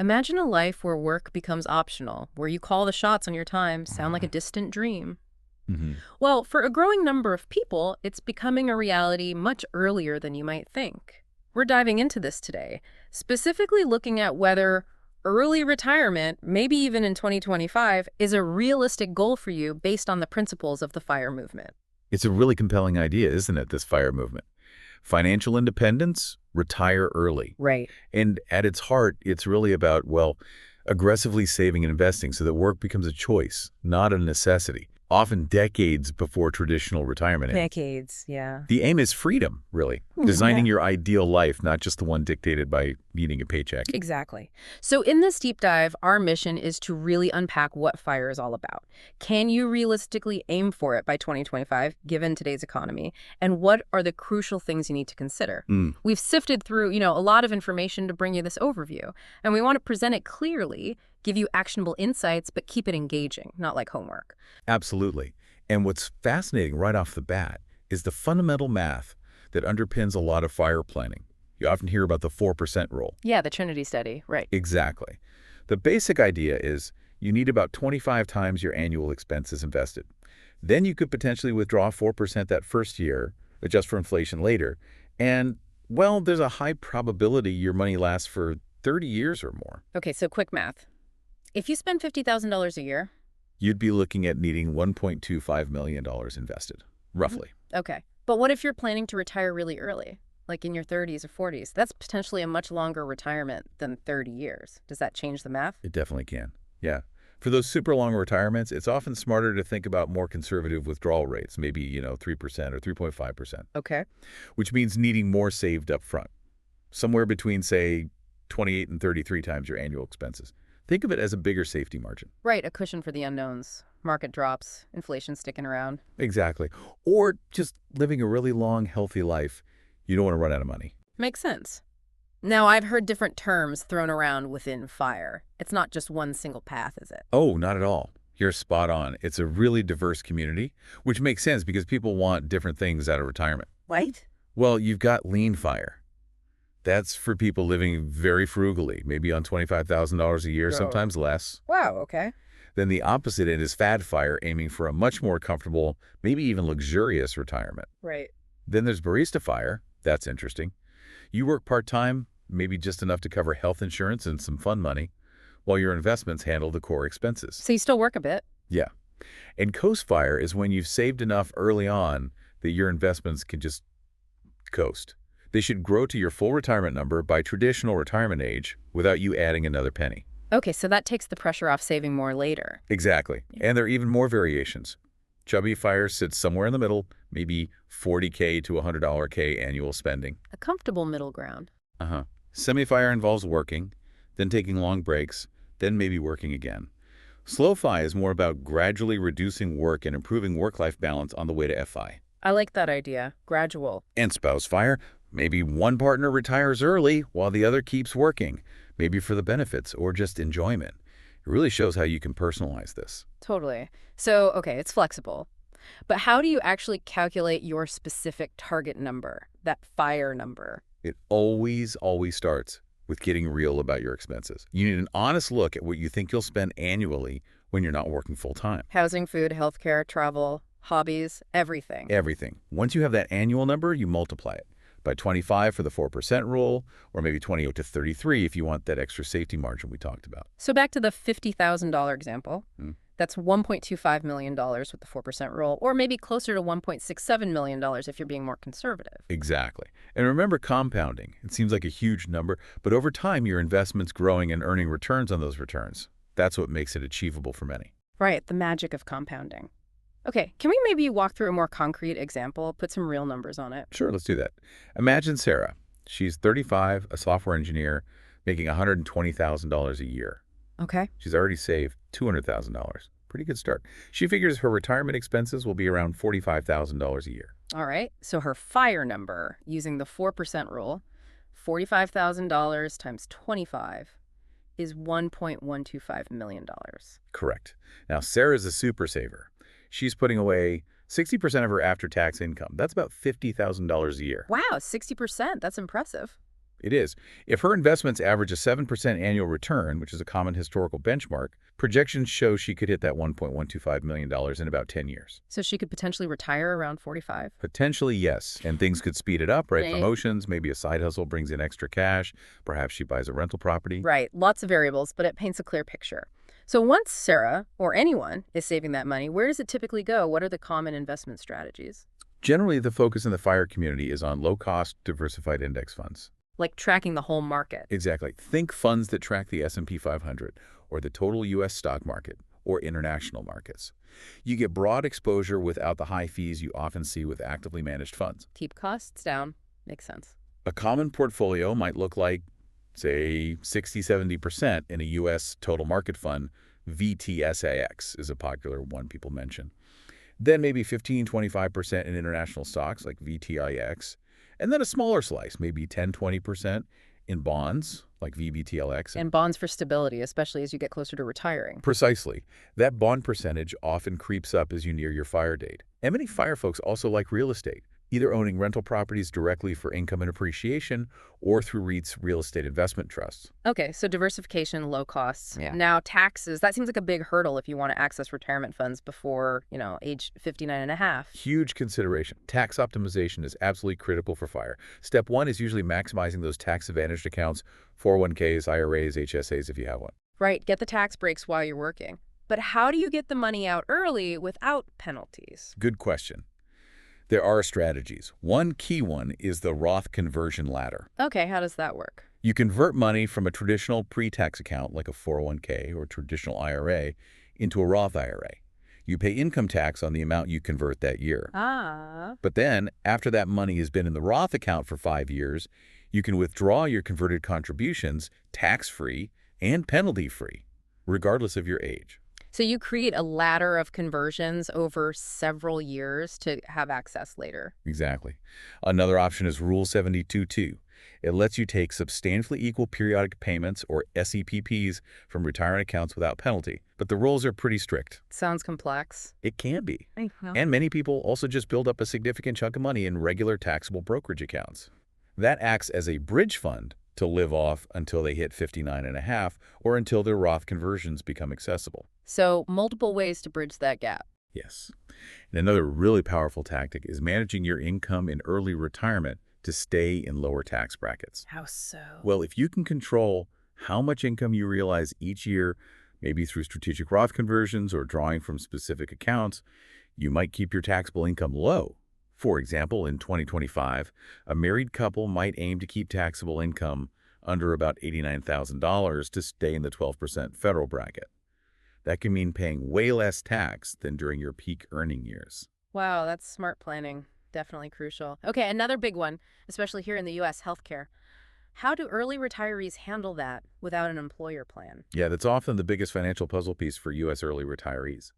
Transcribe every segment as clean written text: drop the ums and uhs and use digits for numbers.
Imagine a life where work becomes optional, where you call the shots on your time. Sound like a distant dream. Hmm. Well, for a growing number of people, it's becoming a reality much earlier than you might think. We're diving into this today, specifically looking at whether early retirement, maybe even in 2025, is a realistic goal for you based on the principles of the FIRE movement. It's a really compelling idea, isn't it, this FIRE movement? Financial independence, retire early. Right. And at its heart, it's really about, well, aggressively saving and investing so that work becomes a choice, not a necessity, often decades before traditional retirement age. Decades, yeah. The aim is freedom, really, Yeah. designing your ideal life, not just the one dictated by needing a paycheck. Exactly. So in this deep dive, our mission is to really unpack what FIRE is all about. Can you realistically aim for it by 2025, given today's economy? And what are the crucial things you need to consider? Mm, We've sifted through, a lot of information to bring you this overview. And we want to present it clearly, give you actionable insights, but keep it engaging, not like homework. absolutely. And what's fascinating right off the bat is the fundamental math that underpins a lot of FIRE planning. You often hear about the 4% rule. Yeah, the Trinity study, right. Exactly. The basic idea is you need about 25 times your annual expenses invested. Then you could potentially withdraw 4% that first year, adjust for inflation later, and, well, there's a high probability your money lasts for 30 years or more. Okay, so quick math. If you spend $50,000 a year, You'd be looking at needing $1.25 million invested, roughly. okay. But what if you're planning to retire really early, like in your 30s or 40s? That's potentially a much longer retirement than 30 years. Does that change the math? It definitely can. Yeah. For those super long retirements, it's often smarter to think about more conservative withdrawal rates, maybe, 3% or 3.5%, Okay. which means needing more saved up front, somewhere between, say, 28 and 33 times your annual expenses. Think of it as a bigger safety margin. Right, a cushion for the unknowns. Market drops, inflation sticking around. Exactly. Or just living a really long, healthy life. You don't want to run out of money. Makes sense. Now, I've heard different terms thrown around within FIRE. It's not just one single path, is it? Oh, not at all. You're spot on. It's a really diverse community, which makes sense because people want different things out of retirement. Right? Well, you've got lean FIRE. That's for people living very frugally, maybe on $25,000 a year, Oh. sometimes less. Wow, okay. Then the opposite end is fad FIRE, aiming for a much more comfortable, maybe even luxurious retirement. Right. Then there's barista FIRE. That's interesting. You work part-time, maybe just enough to cover health insurance and some fun money, while your investments handle the core expenses. So you still work a bit? Yeah. And coast FIRE is when you've saved enough early on that your investments can just coast. They should grow to your full retirement number by traditional retirement age without you adding another penny. Okay, so that takes the pressure off saving more later. Exactly. And there are even more variations. Chubby FIRE sits somewhere in the middle, maybe $40K to $100K annual spending. A comfortable middle ground. Uh-huh. Semi-FIRE involves working, then taking long breaks, then maybe working again. Slow FI is more about gradually reducing work and improving work-life balance on the way to FI. I like that idea. Gradual. And spouse FIRE, maybe one partner retires early while the other keeps working, maybe for the benefits or just enjoyment. It really shows how you can personalize this. Totally. So, okay, it's flexible. But how do you actually calculate your specific target number, that FIRE number? It always starts with getting real about your expenses. You need an honest look at what you think you'll spend annually when you're not working full-time. Housing, food, healthcare, travel, hobbies, everything. Everything. Once you have that annual number, you multiply it by 25 for the 4% rule, or maybe 28 to 33 if you want that extra safety margin we talked about. So back to the $50,000 example. Hmm. That's $1.25 million with the 4% rule, or maybe closer to $1.67 million if you're being more conservative. Exactly. And remember compounding. It seems like a huge number, but over time your investment's growing and earning returns on those returns. That's what makes it achievable for many. Right, the magic of compounding. Okay, can we maybe walk through a more concrete example, put some real numbers on it? Sure, let's do that. Imagine Sarah. She's 35, a software engineer, making $120,000 a year. Okay. She's already saved $200,000. Pretty good start. She figures her retirement expenses will be around $45,000 a year. All right, so her FIRE number, using the 4% rule, $45,000 times 25 is $1.125 million. Correct. Now, Sarah's a super saver. She's putting away 60% of her after-tax income. That's about $50,000 a year. Wow, 60%, that's impressive. It is. If her investments average a 7% annual return, which is a common historical benchmark, projections show she could hit that $1.125 million in about 10 years. So she could potentially retire around 45? Potentially, yes. And things could speed it up, right? Right. Promotions, maybe a side hustle brings in extra cash. Perhaps she buys a rental property. Right, lots of variables, but it paints a clear picture. So once Sarah, or anyone, is saving that money, where does it typically go? What are the common investment strategies? Generally, the focus in the FIRE community is on low-cost, diversified index funds. Like tracking the whole market. Exactly. Think funds that track the S&P 500 or the total U.S. stock market or international markets. You get broad exposure without the high fees you often see with actively managed funds. Keep costs down. Makes sense. A common portfolio might look like, say, 60–70% in a U.S. total market fund. VTSAX is a popular one people mention. Then maybe 15–25% in international stocks like VTIX. And then a smaller slice, maybe 10–20% in bonds like VBTLX. And bonds for stability, especially as you get closer to retiring. Precisely. That bond percentage often creeps up as you near your FIRE date. And many FIRE folks also like real estate, either owning rental properties directly for income and appreciation or through REITs, real estate investment trusts. Okay, so diversification, low costs. Yeah. Now, taxes, that seems like a big hurdle if you want to access retirement funds before, age 59 and a half. Huge consideration. Tax optimization is absolutely critical for FIRE. Step one is usually maximizing those tax-advantaged accounts, 401ks, IRAs, HSAs if you have one. Right, get the tax breaks while you're working. But how do you get the money out early without penalties? Good question. There are strategies. One key one is the Roth conversion ladder. Okay, how does that work? You convert money from a traditional pre-tax account like a 401k or traditional IRA into a Roth IRA. You pay income tax on the amount you convert that year. Ah. But then, after that money has been in the Roth account for 5 years, you can withdraw your converted contributions tax-free and penalty-free, regardless of your age. So you create a ladder of conversions over several years to have access later. Exactly. Another option is Rule 72-2. It lets you take substantially equal periodic payments, or SEPPs, from retirement accounts without penalty. But the rules are pretty strict. Sounds complex. It can be. I know. And many people also just build up a significant chunk of money in regular taxable brokerage accounts. That acts as a bridge fund to live off until they hit 59 and a half or until their Roth conversions become accessible. So multiple ways to bridge that gap. Yes. And another really powerful tactic is managing your income in early retirement to stay in lower tax brackets. How so? Well, if you can control how much income you realize each year, maybe through strategic Roth conversions or drawing from specific accounts, you might keep your taxable income low. For example, in 2025, a married couple might aim to keep taxable income under about $89,000 to stay in the 12% federal bracket. That can mean paying way less tax than during your peak earning years. Wow, that's smart planning. Definitely crucial. Okay, another big one, especially here in the U.S., healthcare. How do early retirees handle that without an employer plan? Yeah, that's often the biggest financial puzzle piece for U.S. early retirees.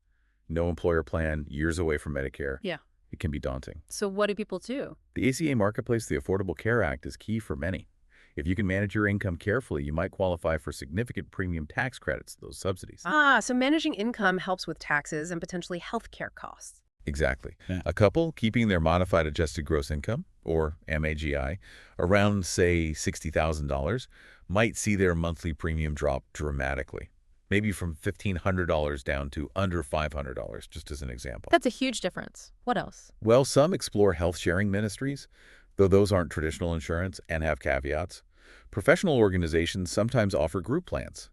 No employer plan, years away from Medicare. Yeah. It can be daunting. So what do people do? The ACA Marketplace, the Affordable Care Act, is key for many. If you can manage your income carefully, you might qualify for significant premium tax credits, those subsidies. Ah, so managing income helps with taxes and potentially healthcare costs. Exactly. A couple keeping their modified adjusted gross income, or MAGI, around, say, $60,000 might see their monthly premium drop dramatically. Maybe from $1,500 down to under $500, just as an example. That's a huge difference. What else? Well, some explore health-sharing ministries, though those aren't traditional insurance and have caveats. Professional organizations sometimes offer group plans.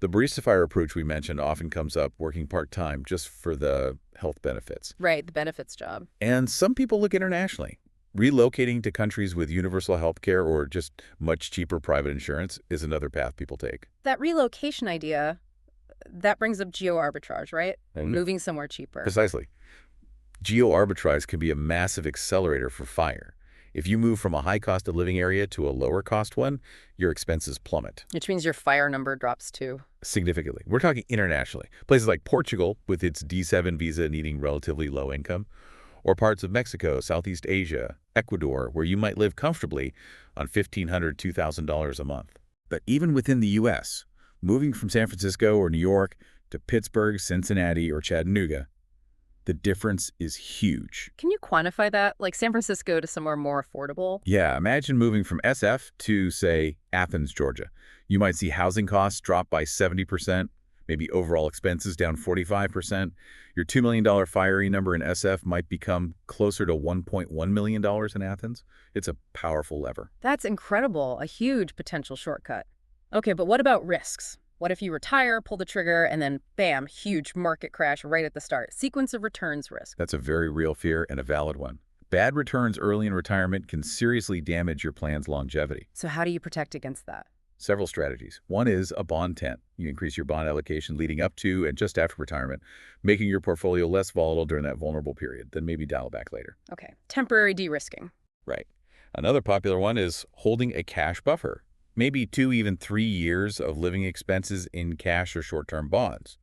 The barista fire approach we mentioned often comes up working part-time just for the health benefits. Right, the benefits job. And some people look internationally. Relocating to countries with universal health care or just much cheaper private insurance is another path people take. That relocation idea, that brings up geo-arbitrage, right? Moving somewhere cheaper. Precisely. Geo-arbitrage can be a massive accelerator for FIRE. If you move from a high cost of living area to a lower cost one, your expenses plummet. Which means your FIRE number drops too. Significantly. We're talking internationally. Places like Portugal, with its D7 visa needing relatively low income, or parts of Mexico, Southeast Asia, Ecuador, where you might live comfortably on $1,500, $2,000 a month. But even within the U.S., moving from San Francisco or New York to Pittsburgh, Cincinnati, or Chattanooga, The difference is huge. Can you quantify that? Like San Francisco to somewhere more affordable? Yeah, imagine moving from SF to, say, Athens, Georgia. You might see housing costs drop by 70%, maybe overall expenses down 45%. Your $2 million FIRE number in SF might become closer to $1.1 million in Athens. It's a powerful lever. That's incredible. A huge potential shortcut. Okay, but what about risks? What if you retire, pull the trigger, and then bam, huge market crash right at the start? Sequence of returns risk. That's a very real fear and a valid one. Bad returns early in retirement can seriously damage your plan's longevity. So how do you protect against that? Several strategies. One is a bond tent. You increase your bond allocation leading up to and just after retirement, making your portfolio less volatile during that vulnerable period, then maybe dial back later. Okay, temporary de-risking. Right. Another popular one is holding a cash buffer. Maybe 2, even 3 years of living expenses in cash or short-term bonds.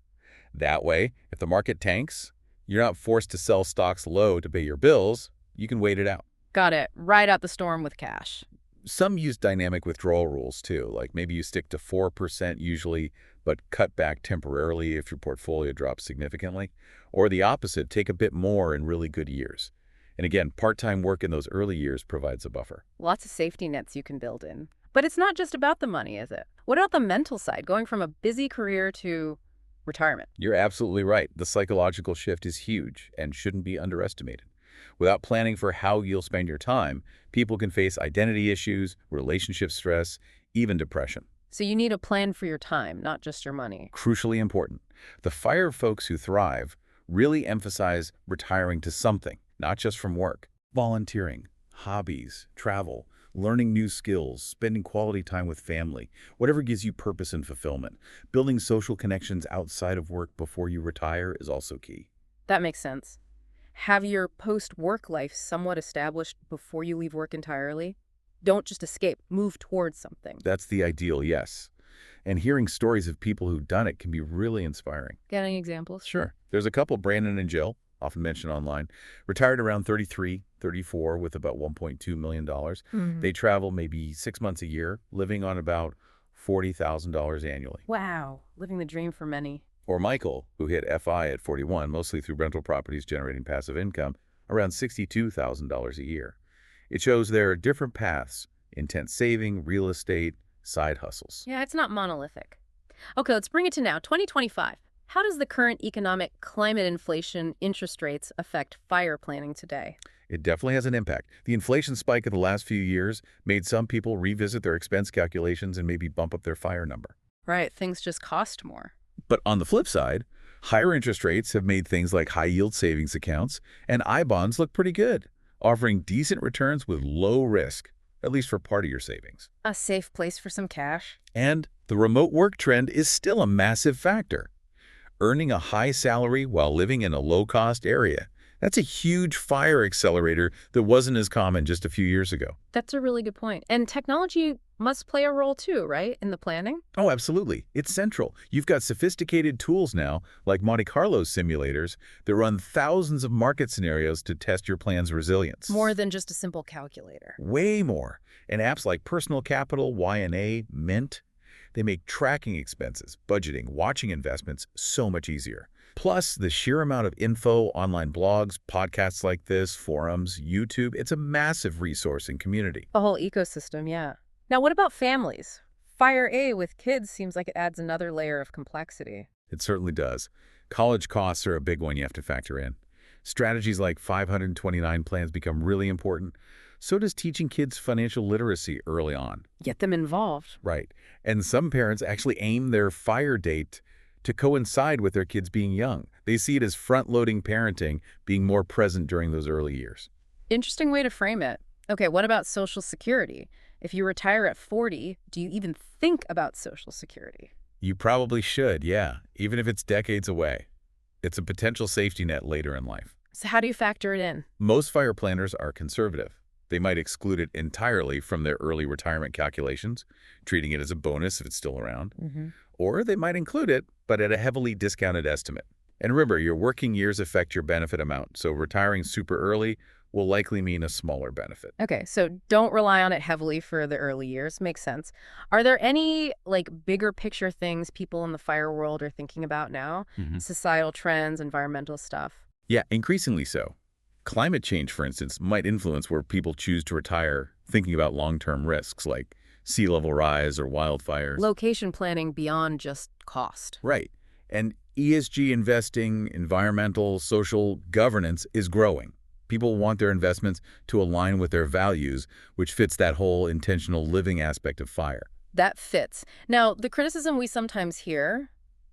That way, if the market tanks, you're not forced to sell stocks low to pay your bills. You can wait it out. Got it. Ride out the storm with cash. Some use dynamic withdrawal rules too, like maybe you stick to 4% usually, but cut back temporarily if your portfolio drops significantly. Or the opposite, take a bit more in really good years. And again, part-time work in those early years provides a buffer. Lots of safety nets you can build in. But it's not just about the money, is it? What about the mental side, going from a busy career to retirement? You're absolutely right. The psychological shift is huge and shouldn't be underestimated. Without planning for how you'll spend your time, people can face identity issues, relationship stress, even depression. So you need a plan for your time, not just your money. Crucially important. The FIRE folks who thrive really emphasize retiring to something, not just from work. Volunteering, hobbies, travel, learning new skills, spending quality time with family, whatever gives you purpose and fulfillment. Building social connections outside of work before you retire is also key. That makes sense. Have your post-work life somewhat established before you leave work entirely. Don't just escape, move towards something. That's the ideal, yes. And hearing stories of people who've done it can be really inspiring. Got any examples? Sure. There's a couple, Brandon and Jill, often mentioned online, retired around 33, 34 with about $1.2 million. They travel maybe 6 months a year, living on about $40,000 annually. Wow, living the dream for many. Or Michael, who hit FI at 41, mostly through rental properties generating passive income, around $62,000 a year. It shows there are different paths: intense saving, real estate, side hustles. Yeah, it's not monolithic. Okay, let's bring it to now, 2025. How does the current economic climate, inflation, interest rates affect FIRE planning today? It definitely has an impact. The inflation spike of the last few years made some people revisit their expense calculations and maybe bump up their FIRE number. Right, things just cost more. But on the flip side, higher interest rates have made things like high-yield savings accounts and I-bonds look pretty good, offering decent returns with low risk, at least for part of your savings. A safe place for some cash. And the remote work trend is still a massive factor. Earning a high salary while living in a low-cost area, that's a huge FIRE accelerator that wasn't as common just a few years ago. That's a really good point. And technology must play a role too, right, in the planning? Oh, absolutely. It's central. You've got sophisticated tools now, like Monte Carlo simulators, that run thousands of market scenarios to test your plan's resilience. More than just a simple calculator. Way more. And apps like Personal Capital, Y&A, Mint, they make tracking expenses, budgeting, watching investments so much easier. Plus, the sheer amount of info, online blogs, podcasts like this, forums, YouTube, it's a massive resource and community. A whole ecosystem, yeah. Now, what about families? FIRE A with kids seems like it adds another layer of complexity. It certainly does. College costs are a big one you have to factor in. Strategies like 529 plans become really important. So does teaching kids financial literacy early on. Get them involved. Right. And some parents actually aim their FIRE date to coincide with their kids being young. They see it as front-loading parenting, being more present during those early years. Interesting way to frame it. Okay, what about Social Security? If you retire at 40, do you even think about Social Security? You probably should, yeah, even if it's decades away. It's a potential safety net later in life. So how do you factor it in? Most FIRE planners are conservative. They might exclude it entirely from their early retirement calculations, treating it as a bonus if it's still around. Or they might include it, but at a heavily discounted estimate. And remember, your working years affect your benefit amount, so retiring super early will likely mean a smaller benefit. Okay, so don't rely on it heavily for the early years. Makes sense. Are there any, bigger picture things people in the FIRE world are thinking about now? Societal trends, environmental stuff? Yeah, increasingly so. Climate change, for instance, might influence where people choose to retire, thinking about long-term risks like sea level rise or wildfires. Location planning beyond just cost. Right. And ESG investing, environmental, social governance is growing. People want their investments to align with their values, which fits that whole intentional living aspect of FIRE. That fits. Now, the criticism we sometimes hear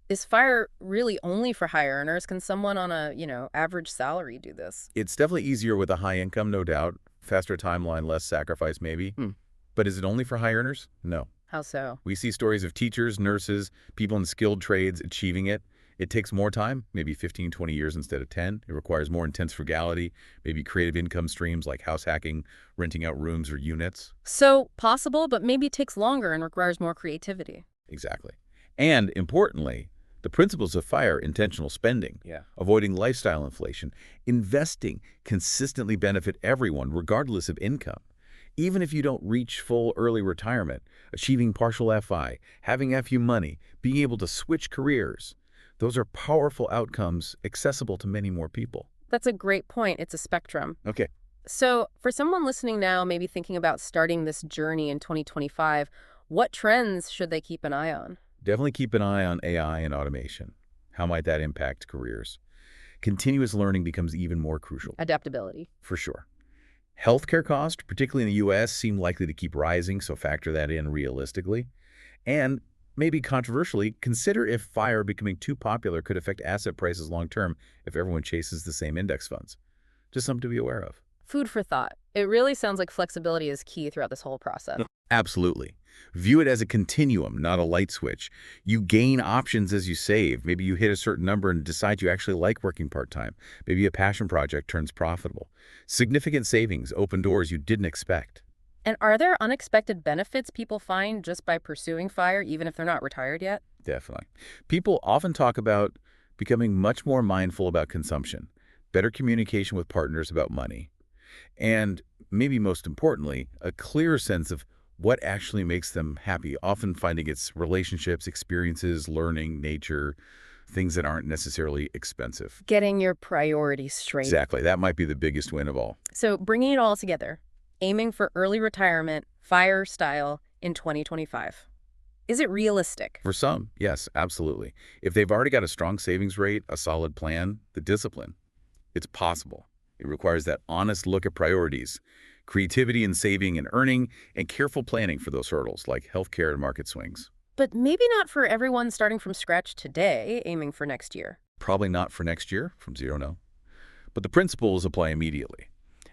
is FIRE really only for high earners? Can someone on a, average salary do this? It's definitely easier with a high income, no doubt. Faster timeline, less sacrifice maybe. Hmm. But is it only for high earners? No. How so? We see stories of teachers, nurses, people in skilled trades achieving it. It takes more time, maybe 15, 20 years instead of 10. It requires more intense frugality, maybe creative income streams like house hacking, renting out rooms or units. So possible, but maybe takes longer and requires more creativity. Exactly. And importantly, the principles of FIRE, intentional spending, Yeah. avoiding lifestyle inflation, investing consistently benefit everyone regardless of income. Even if you don't reach full early retirement, achieving partial FI, having FU money, being able to switch careers, those are powerful outcomes accessible to many more people. That's a great point. It's a spectrum. Okay. So for someone listening now, maybe thinking about starting this journey in 2025, what trends should they keep an eye on? Definitely keep an eye on AI and automation. How might that impact careers? Continuous learning becomes even more crucial, Adaptability. for sure. Healthcare costs, particularly in the U.S., seem likely to keep rising, so factor that in realistically. And maybe controversially, consider if FIRE becoming too popular could affect asset prices long-term if everyone chases the same index funds. Just something to be aware of. Food for thought. It really sounds like flexibility is key throughout this whole process. Absolutely. View it as a continuum, not a light switch. You gain options as you save. Maybe you hit a certain number and decide you actually like working part-time. Maybe a passion project turns profitable. Significant savings open doors you didn't expect. And are there unexpected benefits people find just by pursuing FIRE, even if they're not retired yet? Definitely. People often talk about becoming much more mindful about consumption, better communication with partners about money, and maybe most importantly, a clearer sense of what actually makes them happy, often finding it's relationships, experiences, learning, nature, things that aren't necessarily expensive. Getting your priorities straight. Exactly. That might be the biggest win of all. So bringing it all together, aiming for early retirement, FIRE style in 2025. Is it realistic? For some, yes, absolutely. If they've already got a strong savings rate, a solid plan, the discipline, it's possible. It requires that honest look at priorities, creativity in saving and earning, and careful planning for those hurdles like healthcare and market swings. But maybe not for everyone starting from scratch today, aiming for next year. Probably not for next year, from zero, no. But the principles apply immediately.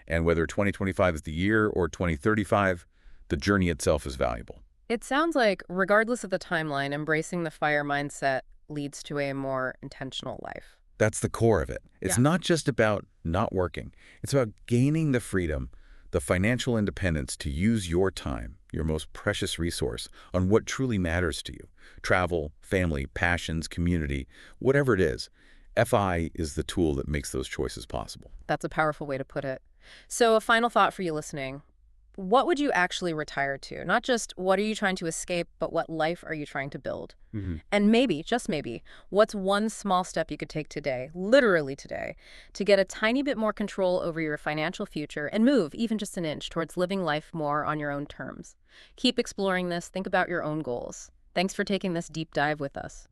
And whether 2025 is the year or 2035, the journey itself is valuable. It sounds like, regardless of the timeline, embracing the FIRE mindset leads to a more intentional life. That's the core of it. It's Yeah. not just about not working. It's about gaining the freedom, the financial independence to use your time, your most precious resource, on what truly matters to you. Travel, family, passions, community, whatever it is. FI is the tool that makes those choices possible. That's a powerful way to put it. So a final thought for you listening. What would you actually retire to? Not just what are you trying to escape, but what life are you trying to build? And maybe, just maybe, what's one small step you could take today, literally today, to get a tiny bit more control over your financial future and move even just an inch towards living life more on your own terms? Keep exploring this. Think about your own goals. Thanks for taking this deep dive with us.